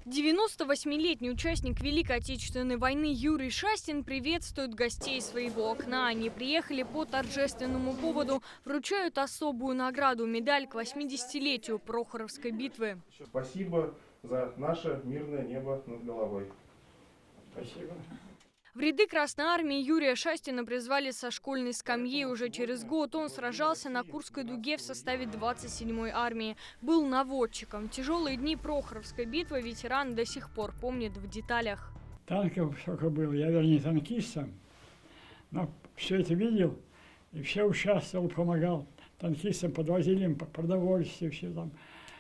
98-летний участник Великой Отечественной войны Юрий Шастин приветствует гостей своего окна. Они приехали по торжественному поводу, вручают особую награду – медаль к 80-летию Прохоровской битвы. Спасибо за наше мирное небо над головой. Спасибо. В ряды Красной Армии Юрия Шастина призвали со школьной скамьи. Уже через год он сражался на Курской дуге в составе 27-й армии. Был наводчиком. Тяжелые дни Прохоровской битвы ветеран до сих пор помнит в деталях. Танков сколько было, я вернее танкистом, но все это видел и все участвовал, помогал. Танкистам подвозили им продовольствие, все там,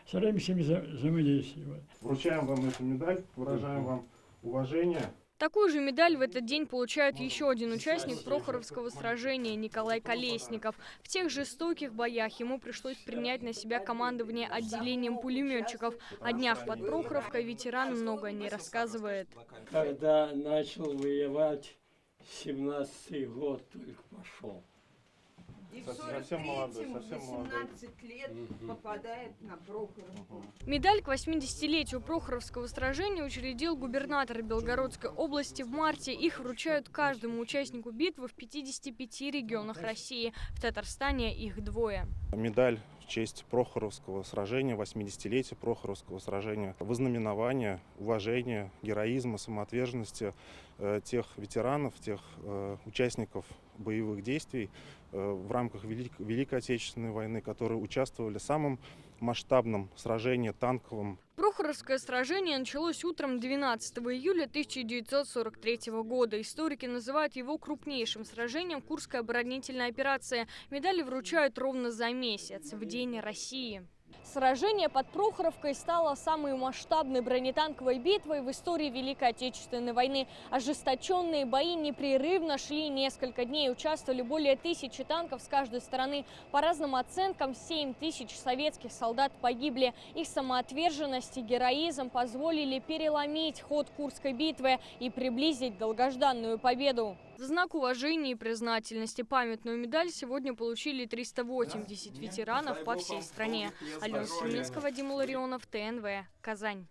все время с ними взаимодействовали. Вручаем вам эту медаль, выражаем вам уважение. Такую же медаль в этот день получает еще один участник Прохоровского сражения – Николай Колесников. В тех жестоких боях ему пришлось принять на себя командование отделением пулеметчиков. О днях под Прохоровкой ветеран много не рассказывает. Когда начал воевать, 17-й год только пошел. И в Совсем молодой, 18 лет попадает на Прохоровку. Медаль к 80-летию Прохоровского сражения учредил губернатор Белгородской области в марте. Их вручают каждому участнику битвы в 55 регионах России. В Татарстане их 2. Медаль в честь Прохоровского сражения, 80-летия Прохоровского сражения, вознаменование, уважение, героизма, самоотверженности тех ветеранов, тех участников боевых действий в рамках Великой Отечественной войны, которые участвовали в самом масштабном сражении танковом. Прохоровское сражение началось утром 12 июля 1943 года. Историки называют его крупнейшим сражением Курской оборонительной операции. Медали вручают ровно за месяц, в День России. Сражение под Прохоровкой стало самой масштабной бронетанковой битвой в истории Великой Отечественной войны. Ожесточенные бои непрерывно шли несколько дней. Участвовали более 1000 танков с каждой стороны. По разным оценкам, 7000 советских солдат погибли. Их самоотверженность и героизм позволили переломить ход Курской битвы и приблизить долгожданную победу. В знак уважения и признательности памятную медаль сегодня получили 380 ветеранов по всей стране. Алена Семенская, Вадим Ларионов, ТНВ, Казань.